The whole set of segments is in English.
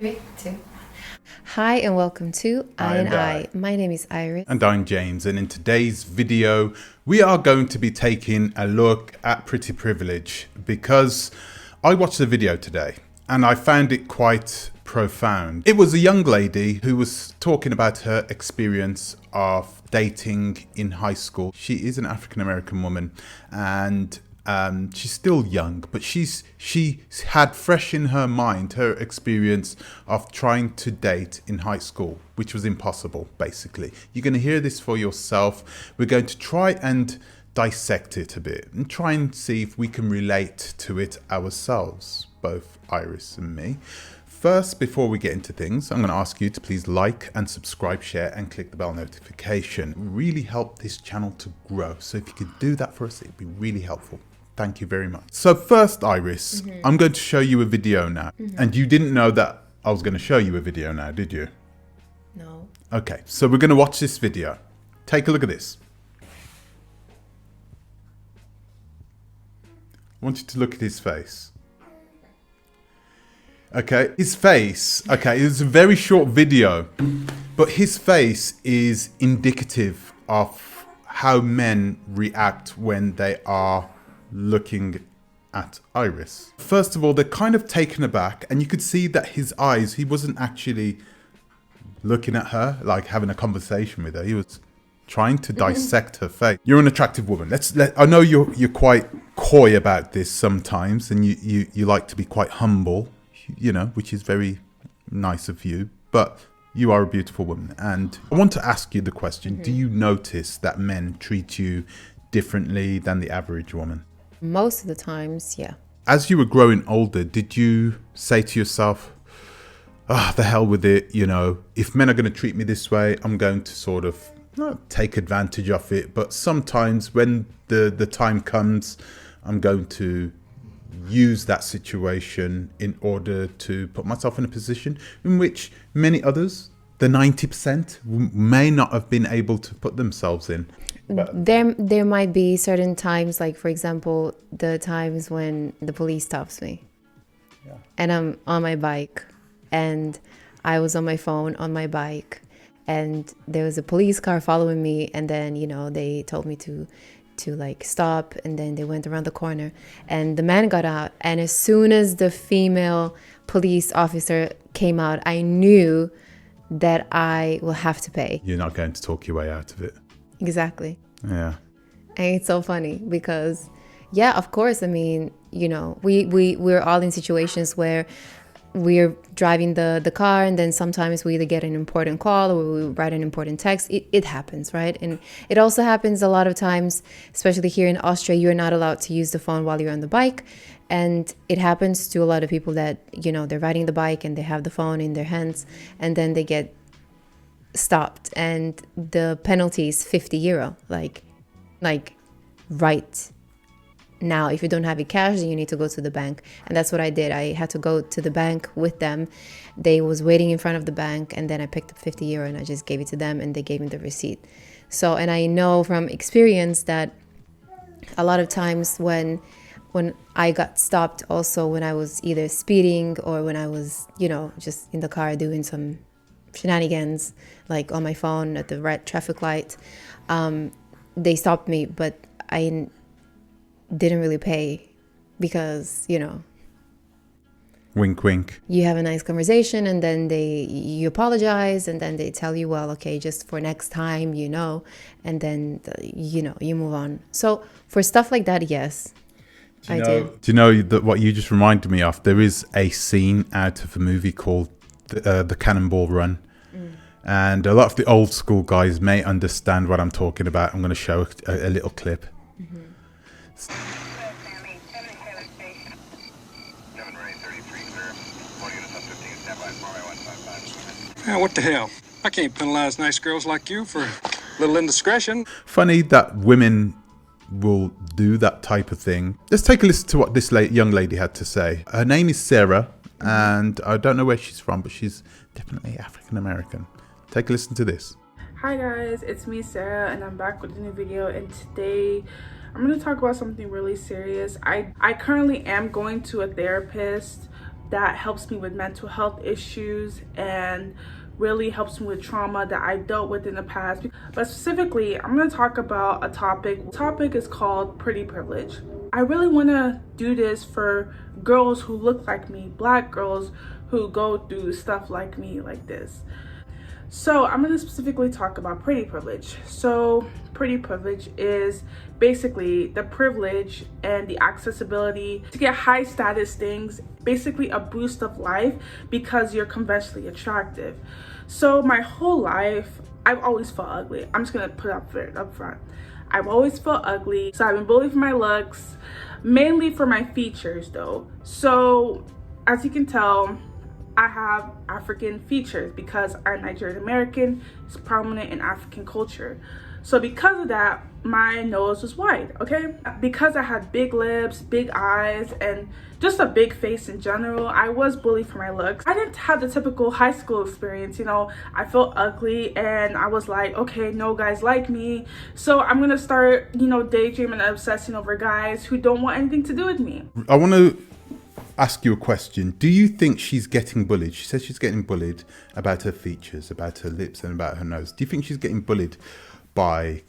3, 2. Hi and welcome to I and I. My name is Iris. And I'm James, and in today's video we are going to be taking a look at pretty privilege because I watched the video today and I found it quite profound. It was a young lady who was talking about her experience of dating in high school. She is an African American woman and she's still young, but she had fresh in her mind her experience of trying to date in high school, which was impossible, basically. You're going to hear this for yourself. We're going to try and dissect it a bit and try and see if we can relate to it ourselves, both Iris and me. First, before we get into things, I'm going to ask you to please like and subscribe, share and click the bell notification. It will really help this channel to grow. So if you could do that for us, it'd be really helpful. Thank you very much. So first, Iris, I'm going to show you a video now. And you didn't know that I was going to show you a video now, did you? No. Okay, so we're going to watch this video. Take a look at this. I want you to look at his face. Okay, his face, okay, it's a very short video, but his face is indicative of how men react when they are looking at Iris. First of all, they're kind of taken aback, and you could see that his eyes, he wasn't actually looking at her, like having a conversation with her. He was trying to dissect her face. You're an attractive woman. I know you're quite coy about this sometimes, and you like to be quite humble, you know, which is very nice of you, but you are a beautiful woman. And I want to ask you the question, do you notice that men treat you differently than the average woman? Most of the times, yeah. As you were growing older, did you say to yourself, the hell with it, you know, if men are going to treat me this way, I'm going to sort of not take advantage of it, but sometimes when the time comes, I'm going to use that situation in order to put myself in a position in which many others, the 90%, may not have been able to put themselves in. But There might be certain times, like for example, the times when the police stops me and I'm on my bike and I was on my phone on my bike and there was a police car following me, and then, you know, they told me to like stop, and then they went around the corner and the man got out, and as soon as the female police officer came out, I knew that I will have to pay. you're not going to talk your way out of it. Exactly. Yeah. And it's so funny because, yeah, of course, I mean, you know, we're all in situations where we're driving the car, and then sometimes we either get an important call or we write an important text. It happens, right? And it also happens a lot of times, especially here in Austria, you're not allowed to use the phone while you're on the bike. And it happens to a lot of people that, you know, they're riding the bike and they have the phone in their hands, and then they get stopped and the penalty is 50 euro. Like right now, if you don't have it cash, then you need to go to the bank. And that's what I did. I had to go to the bank with them. They was waiting in front of the bank, and then I picked up 50 euro and I just gave it to them, and they gave me the receipt. So, and I know from experience that a lot of times when I got stopped, also when I was either speeding or when I was, you know, just in the car doing some shenanigans, like on my phone at the red traffic light, they stopped me, but I didn't really pay because, you know, Wink, wink. you have a nice conversation, and then you apologize, and then they tell you, well, okay, just for next time, you know, and then, you know, you move on. So for stuff like that, yes, I do. Do you know that what you just reminded me of? There is a scene out of a movie called the Cannonball Run. And a lot of the old school guys may understand what I'm talking about. I'm going to show a little clip. Yeah, what the hell? I can't penalize nice girls like you for a little indiscretion. Funny that women will do that type of thing. Let's take a listen to what this young lady had to say. Her name is Sarah, and I don't know where she's from, but she's definitely African American. Take a listen to this. Hi guys, it's me Sarah, and I'm back with a new video, and today I'm going to talk about something really serious. I currently am going to a therapist, that helps me with mental health issues and really helps me with trauma that I dealt with in the past. But specifically, I'm going to talk about a topic. The topic is called pretty privilege. I really want to do this for girls who look like me, Black girls who go through stuff like me, like this. So I'm going to specifically talk about pretty privilege. So pretty privilege is basically the privilege and the accessibility to get high status things, basically a boost of life because you're conventionally attractive. So my whole life, I've always felt ugly. I'm just going to put up front. I've always felt ugly. So I've been bullied for my looks, mainly for my features though. So as you can tell, I have African features because I'm Nigerian American. It's prominent in African culture. So because of that, my nose was wide, okay? Because I had big lips, big eyes, and just a big face in general, I was bullied for my looks. I didn't have the typical high school experience, you know. I felt ugly and I was like, okay, no guys like me. So I'm gonna start, you know, daydreaming and obsessing over guys who don't want anything to do with me. I want to ask you a question. Do you think she's getting bullied? She says she's getting bullied about her features, about her lips and about her nose. Do you think she's getting bullied by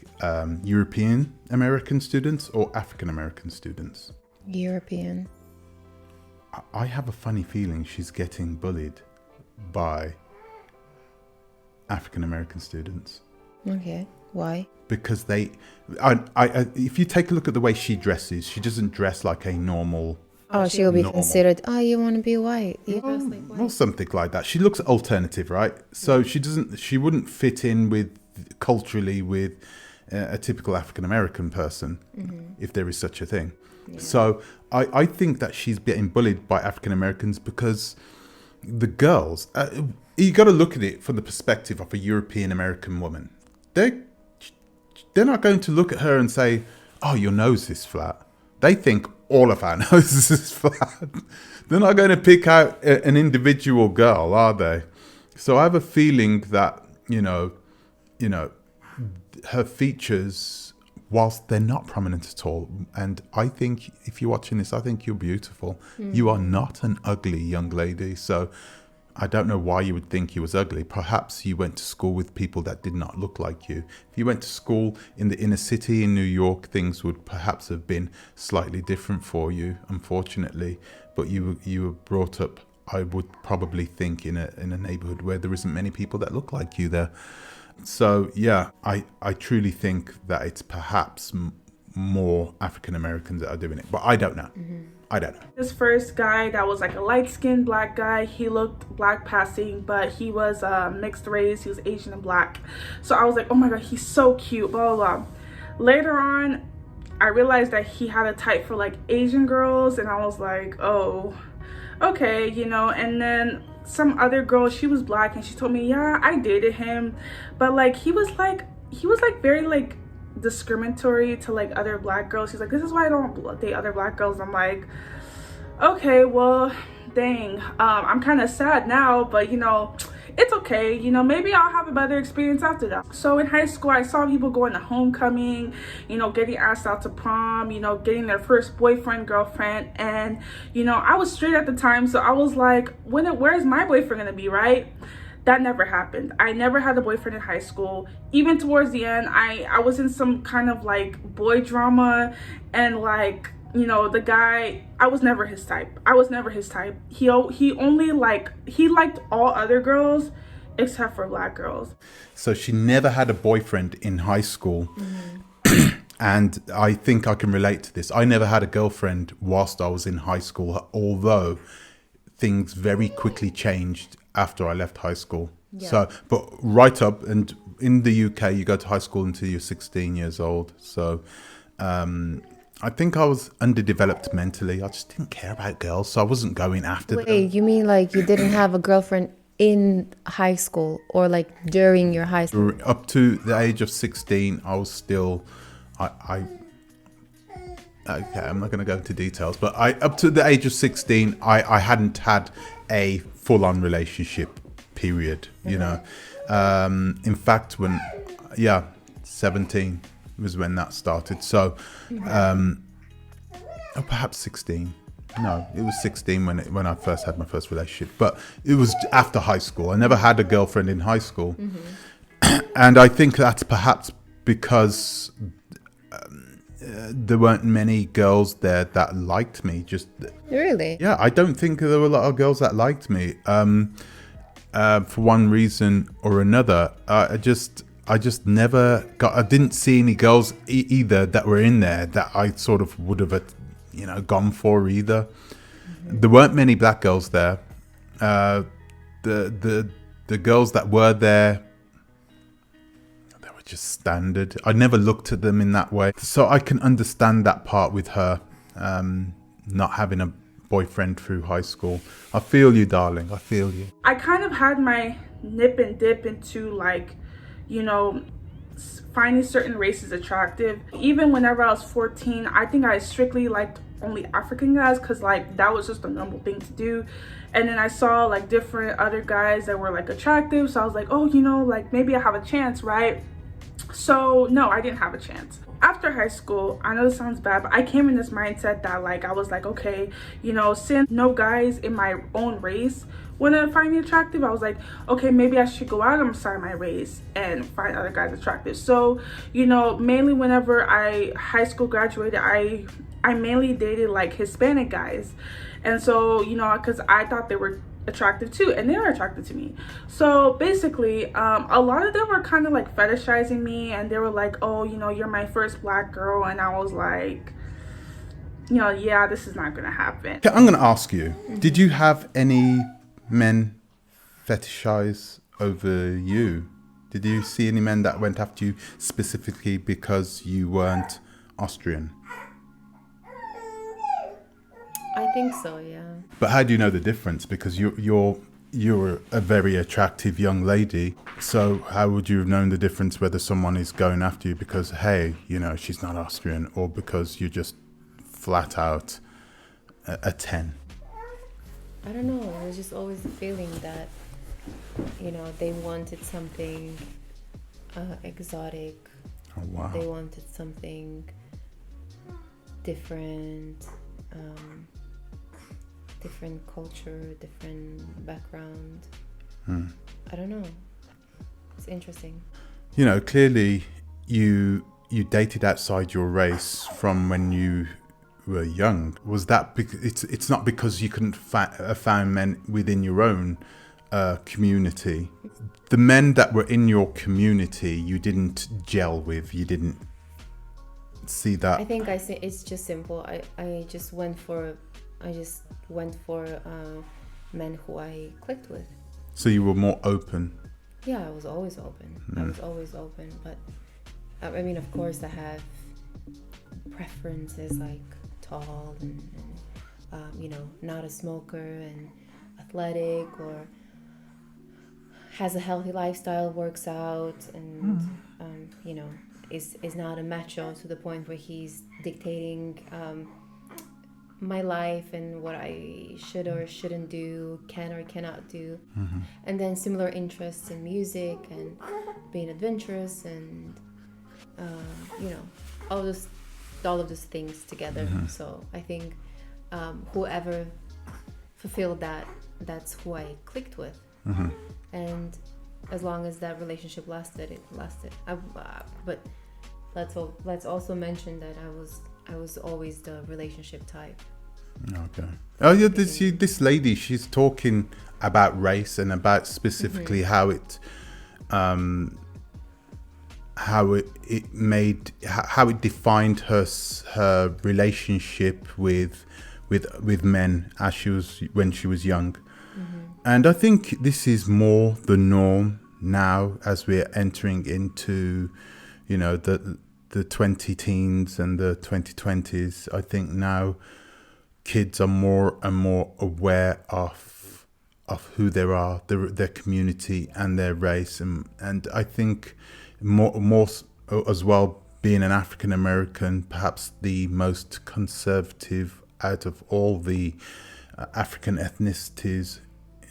European American students or African American students? European. I have a funny feeling she's getting bullied by African American students. Okay, why? Because if you take a look at the way she dresses, she doesn't dress like a normal. Oh, she'll be normal. considered, oh, you want to be white. You dress like white. Well, something like that. She looks alternative, right? So she wouldn't fit in with culturally with a typical African American person, if there is such a thing. Yeah. So I think that she's getting bullied by African Americans because the girls, you got to look at it from the perspective of a European American woman. They're not going to look at her and say, oh, your nose is flat. They think all of our noses is flat. They're not going to pick out an individual girl, are they? So I have a feeling that, you know, her features, whilst they're not prominent at all, and I think if you're watching this, I think you're beautiful. You are not an ugly young lady. So I don't know why you would think you was ugly. Perhaps you went to school with people that did not look like you. If you went to school in the inner city in New York, things would perhaps have been slightly different for you, unfortunately. But you were brought up, I would probably think, in a neighborhood where there isn't many people that look like you there. So yeah, I truly think that it's perhaps more African Americans that are doing it, but I don't know. I don't know. This first guy that was like a light-skinned Black guy, he looked Black passing, but he was mixed race. He was Asian and Black. So I was like, oh my God, he's so cute, blah, blah, blah. Later on, I realized that he had a type for like Asian girls, and I was like, oh, okay, you know. And then some other girl, she was Black, and she told me, yeah, I dated him, but like he was like very like discriminatory to like other Black girls. He's like, this is why I don't date other Black girls. I'm like, okay, well, dang, I'm kind of sad now, but you know, it's okay, you know, maybe I'll have a better experience after that. So in high school, I saw people going to homecoming, you know, getting asked out to prom, you know, getting their first boyfriend, girlfriend, and you know, I was straight at the time, so I was like, where's my boyfriend gonna be, right? That never happened. I never had a boyfriend in high school. Even towards the end, I was in some kind of like boy drama, and like, you know, the guy, I was never his type. He liked all other girls except for Black girls. So she never had a boyfriend in high school. And I think I can relate to this. I never had a girlfriend whilst I was in high school, although things very quickly changed after I left high school. Yeah. So, but right up, and in the UK, you go to high school until you're 16 years old. So, I think I was underdeveloped mentally. I just didn't care about girls, so I wasn't going after them. Wait, you mean like you didn't have a girlfriend in high school or like during your high school? Up to the age of 16, I was still, okay, I'm not going to go into details, but up to the age of 16, I hadn't had a full-on relationship, period, you know. In fact, 17 was when that started. So, or perhaps 16. No, it was 16 when I first had my first relationship. But it was after high school. I never had a girlfriend in high school. And I think that's perhaps because there weren't many girls there that liked me. Just Really? yeah, I don't think there were a lot of girls that liked me. For one reason or another, I just never got. I didn't see any girls either that were in there that I sort of would have, gone for either. There weren't many black girls there. The girls that were there, they were just standard. I never looked at them in that way, so I can understand that part with her, not having a boyfriend through high school. I feel you, darling. I feel you. I kind of had my nip and dip into like, finding certain races attractive. Even whenever I was 14, I think I strictly liked only African guys because like that was just a normal thing to do. And then I saw like different other guys that were like attractive, so I was like, oh, like maybe I have a chance, right? So no, I didn't have a chance. After high school, I know this sounds bad, but I came in this mindset that like I was like, okay, since no guys in my own race wouldn't find me attractive, I was like, okay, maybe I should go out outside my race and find other guys attractive. So mainly whenever I high school graduated, I mainly dated like Hispanic guys. And so because I thought they were attractive too, and they were attracted to me. So basically a lot of them were kind of like fetishizing me, and they were like, oh, you're my first black girl. And I was like, yeah, this is not gonna happen. Okay, I'm gonna ask you, did you have any men fetishize over you? Did you see any men that went after you specifically because you weren't Austrian? I think so, yeah. But how do you know the difference? Because you're a very attractive young lady. So how would you have known the difference whether someone is going after you because, hey, she's not Austrian, or because you're just flat out a 10? I don't know. It was just always the feeling that, they wanted something exotic. Oh, wow. They wanted something different. Different culture, different background. I don't know. It's interesting. Clearly you dated outside your race from when you were young. Was that it's not because you couldn't find men within your own community? The men that were in your community you didn't gel with, you didn't see that? I think it's just simple. I just went for men who I clicked with. So you were more open? Yeah, I was always open. I was always open, but I mean, of course, I have preferences like tall and not a smoker and athletic, or has a healthy lifestyle, works out, and is not a macho to the point where he's dictating my life and what I should or shouldn't do, can or cannot do. And then similar interests in music and being adventurous and all of those things together. So I think whoever fulfilled that, that's who I clicked with. And as long as that relationship lasted, it lasted. But let's also mention that I was always the relationship type. Okay. Oh yeah, this lady, she's talking about race and about specifically how it defined her relationship with men when she was young. And I think this is more the norm now as we're entering into the 20 teens and the 2020s. I think now kids are more and more aware of who they are, their community and their race, and I think more as well, being an African American, perhaps the most conservative out of all the African ethnicities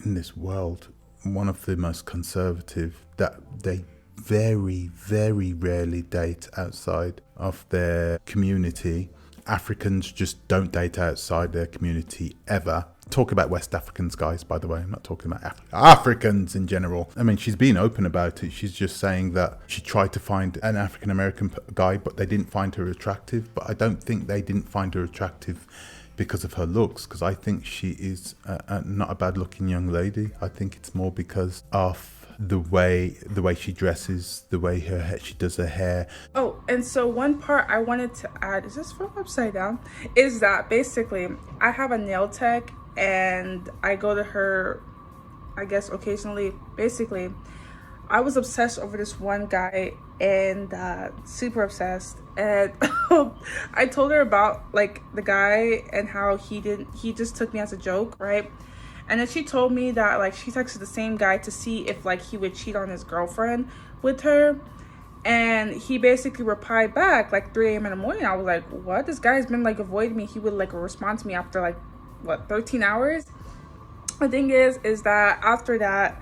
in this world, one of the most conservative, that they very, very rarely date outside of their community. Africans just don't date outside their community ever. Talk about West Africans, guys, by the way. I'm not talking about Africans in general. I mean, she's being open about it. She's just saying that she tried to find an African-American guy, but they didn't find her attractive. But I don't think they didn't find her attractive because of her looks, because I think she is not a bad-looking young lady. I think it's more because of the way she dresses, the way she does her hair. Oh, and so one part I wanted to add, is this from upside down? Is that basically I have a nail tech and I go to her, I guess, occasionally. Basically, I was obsessed over this one guy and super obsessed. And I told her about like the guy and how he just took me as a joke, right? And then she told me that like she texted the same guy to see if like he would cheat on his girlfriend with her. And he basically replied back like 3 a.m. in the morning. I was like, what? This guy's been like avoiding me. He would like respond to me after like, what, 13 hours? The thing is that after that,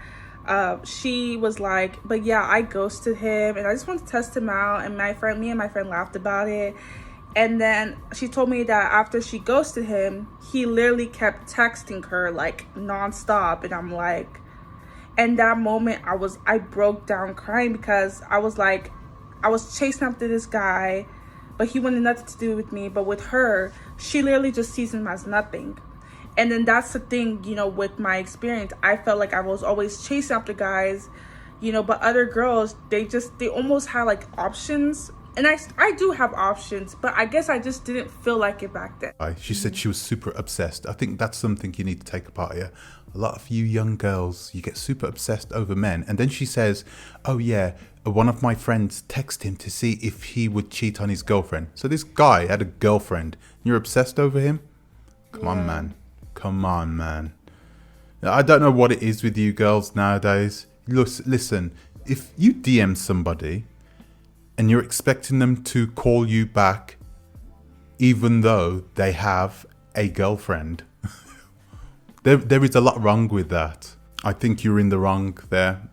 she was like, but yeah, I ghosted him and I just wanted to test him out. And me and my friend laughed about it. And then she told me that after she ghosted him, he literally kept texting her like nonstop. And I'm like, and that moment I broke down crying, because I was like, I was chasing after this guy, but he wanted nothing to do with me. But with her, she literally just sees him as nothing. And then that's the thing, you know, with my experience, I felt like I was always chasing after guys, you know, but other girls, they almost had like options. And I do have options, but I guess I just didn't feel like it back then. She said she was super obsessed. I think that's something you need to take apart here. A lot of you young girls, you get super obsessed over men. And then she says, oh yeah, one of my friends texted him to see if he would cheat on his girlfriend. So this guy had a girlfriend. You're obsessed over him? Come on, man. Come on, man. I don't know what it is with you girls nowadays. Listen, if you DM somebody and you're expecting them to call you back even though they have a girlfriend, there is a lot wrong with that. I think you're in the wrong there.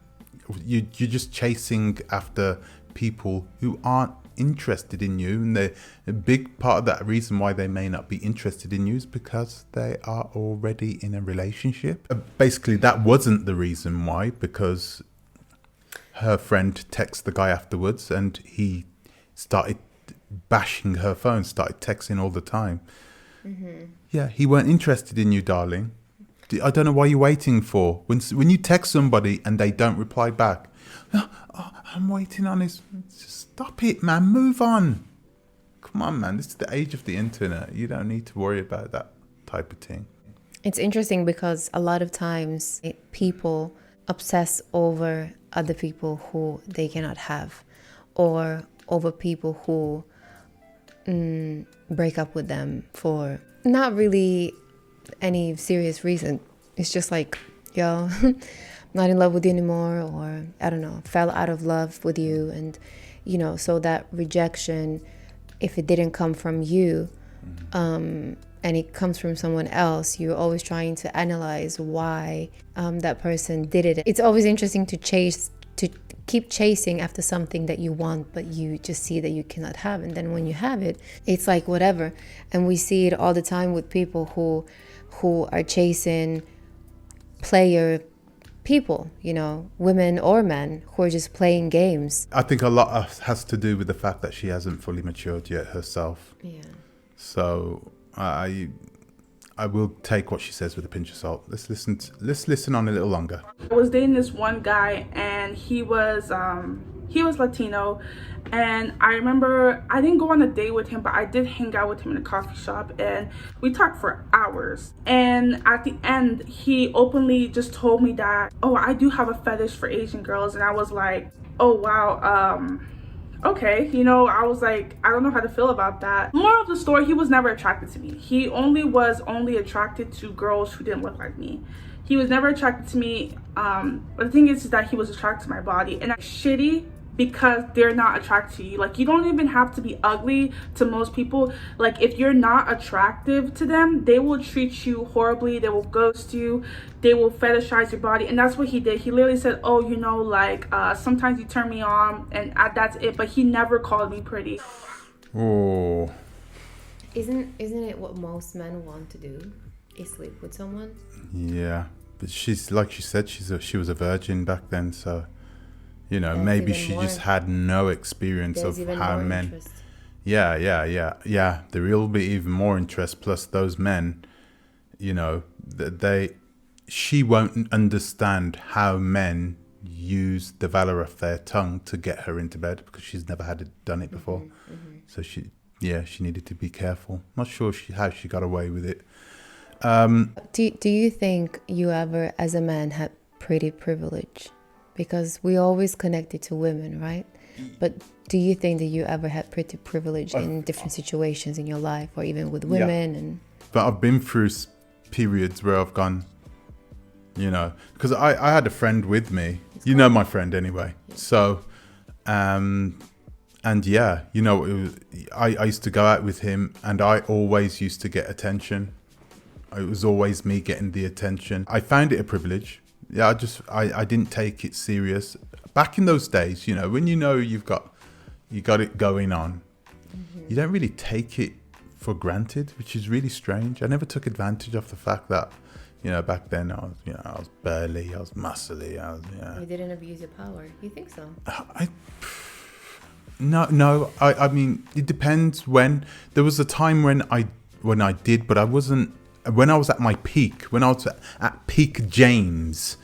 You're just chasing after people who aren't interested in you, and a big part of that reason why they may not be interested in you is because they are already in a relationship. Basically, that wasn't the reason why, because her friend texted the guy afterwards and he started bashing her phone, started texting all the time. Yeah, he weren't interested in you, darling. I don't know why you're waiting for. When you text somebody and they don't reply back, I'm waiting on his... Stop it, man. Move on. Come on, man. This is the age of the internet. You don't need to worry about that type of thing. It's interesting because a lot of times people obsess over other people who they cannot have, or over people who break up with them for not really any serious reason. It's just like, yo, I'm not in love with you anymore, or I don't know, fell out of love with you. And you know, so that rejection, if it didn't come from you, and it comes from someone else, you're always trying to analyze why that person did it. It's always interesting to keep chasing after something that you want, but you just see that you cannot have. And then when you have it, it's like whatever. And we see it all the time with people who are chasing player people, you know, women or men who are just playing games. I think a lot has to do with the fact that she hasn't fully matured yet herself. Yeah. So I will take what she says with a pinch of salt. Let's listen on a little longer. I was dating this one guy, and he was Latino, and I remember I didn't go on a date with him, but I did hang out with him in a coffee shop, and we talked for hours. And at the end, he openly just told me that, oh, I do have a fetish for Asian girls. And I was like, oh wow, okay, you know, I was like, I don't know how to feel about that. Moral of the story, he was never attracted to me. He was only attracted to girls who didn't look like me. He was never attracted to me. But the thing is that he was attracted to my body. And that's shitty, because they're not attracted to you. Like, you don't even have to be ugly to most people. Like, if you're not attractive to them, they will treat you horribly. They will ghost you. They will fetishize your body. And that's what he did. He literally said, oh, you know, like, sometimes you turn me on, and that's it. But he never called me pretty. Oh, Isn't it what most men want to do? Is sleep with someone? Yeah, but she's like she said, she was a virgin back then, so you know, That's maybe even she more- just had no experience There's of even how more men. interest. Yeah. There will be even more interest. Plus, those men, you know, she won't understand how men use the valor of their tongue to get her into bed because she's never done it before. So she needed to be careful. Not sure how she got away with it. Do you think you ever, as a man, had pretty privilege? Because we always connect it to women, right? But do you think that you ever had pretty privilege in different situations in your life, or even with women? And But I've been through periods where I've gone, you know, because I had a friend with me. You know my friend anyway. So, and yeah, you know, I used to go out with him, and I always used to get attention. It was always me getting the attention. I found it a privilege. Yeah, I didn't take it serious. Back in those days, you know, when you know you got it going on, you don't really take it for granted, which is really strange. I never took advantage of the fact that, you know, back then I was burly, I was muscly, you didn't abuse your power. You think so? No. I mean, it depends. When there was a time when I did, but I wasn't. When I was at my peak, when I was at peak James,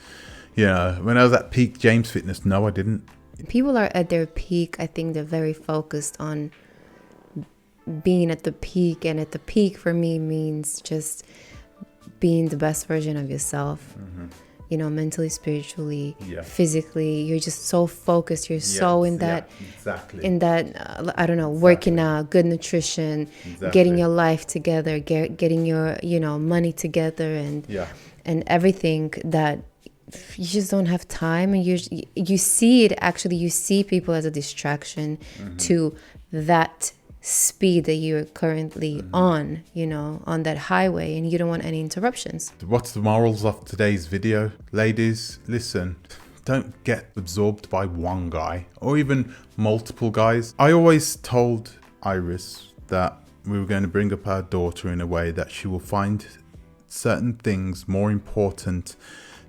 you know, when I was at peak James fitness, no, I didn't. People are at their peak. I think they're very focused on being at the peak, and at the peak for me means just being the best version of yourself. You know, mentally, spiritually, physically. You're just so focused. You're so in that, I don't know, working out, good nutrition, getting your life together, getting your, you know, money together, and everything that you just don't have time. And you see it, actually, you see people as a distraction to that speed that you're currently on, you know, on that highway, and you don't want any interruptions. What's the morals of today's video? Ladies, listen, don't get absorbed by one guy or even multiple guys. I always told Iris that we were going to bring up our daughter in a way that she will find certain things more important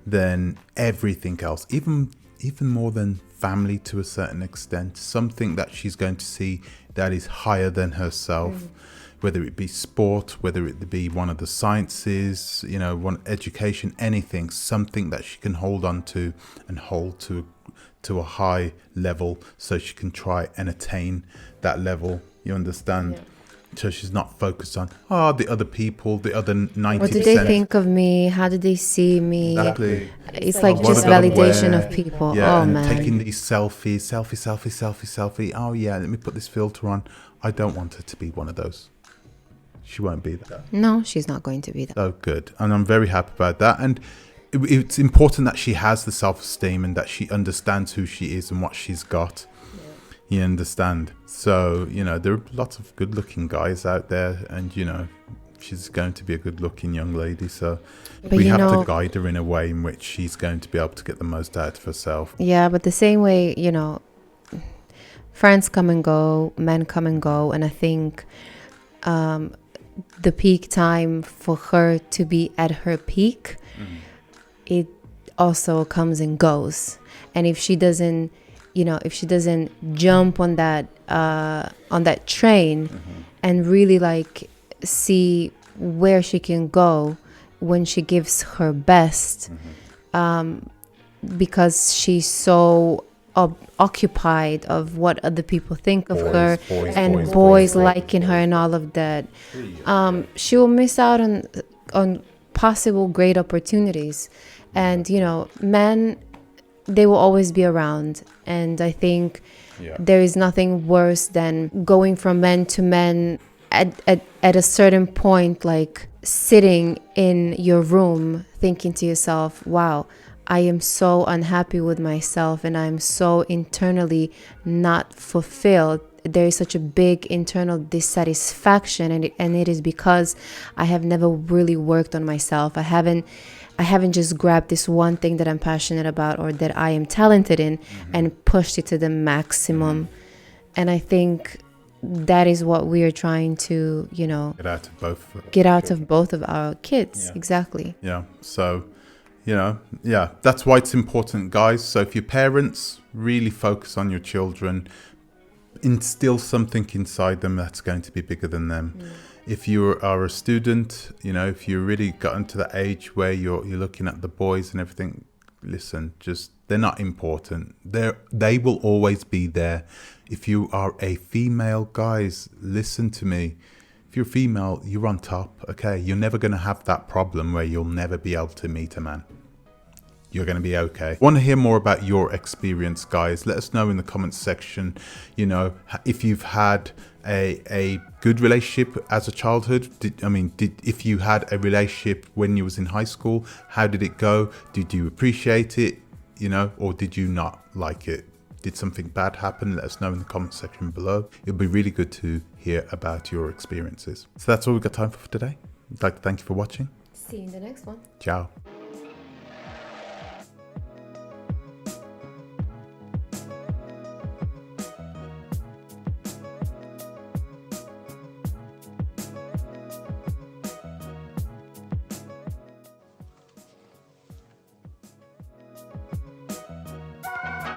than everything else, even more than family to a certain extent. Something that she's going to see that is higher than herself, whether it be sport, whether it be one of the sciences, you know, one education, anything, something that she can hold on to and hold to a high level, so she can try and attain that level. You understand? So she's not focused on the other people, the other 90%. What did they think of me? How did they see me? Exactly. It's like What just are they validation wear? of people. Yeah, Oh and man. taking these selfie. Oh yeah, let me put this filter on. I don't want her to be one of those. She won't be that. No, she's not going to be that. Oh, good. And I'm very happy about that. And it's important that she has the self-esteem and that she understands who she is and what she's got. You understand? So, you know, there are lots of good-looking guys out there, and, you know, she's going to be a good-looking young lady. So we have to guide her in a way in which she's going to be able to get the most out of herself. Yeah, but the same way, you know, friends come and go, men come and go. And I think the peak time for her to be at her peak, it also comes and goes. And if she doesn't, you know, if she doesn't jump on that train and really like see where she can go when she gives her best, because she's so occupied of what other people think of her, and boys liking her and all of that, she will miss out on possible great opportunities. And, you know, men, they will always be around. And I think there is nothing worse than going from men to men at a certain point, like sitting in your room thinking to yourself, wow, I am so unhappy with myself and I'm so internally not fulfilled. There is such a big internal dissatisfaction, and it is because I have never really worked on myself. I haven't just grabbed this one thing that I'm passionate about or that I am talented in and pushed it to the maximum. And I think that is what we are trying to, get out of both of our kids. Yeah. Exactly. Yeah. So, that's why it's important, guys. So if you're parents, really focus on your children, instill something inside them that's going to be bigger than them. If you are a student, if you really gotten to the age where you're looking at the boys and everything, listen, they're not important. They will always be there. If you are a female, guys, listen to me. If you're female, you're on top, okay? You're never going to have that problem where you'll never be able to meet a man. You're going to be okay. Want to hear more about your experience, guys? Let us know in the comments section, if you've had a good relationship as a childhood. If you had a relationship when you was in high school, how did it go? Did you appreciate it, or did you not like it? Did something bad happen? Let us know in the comment section below. It'll be really good to hear about your experiences. So that's all we've got time for today. I'd like to thank you for watching. See you in the next one. Ciao.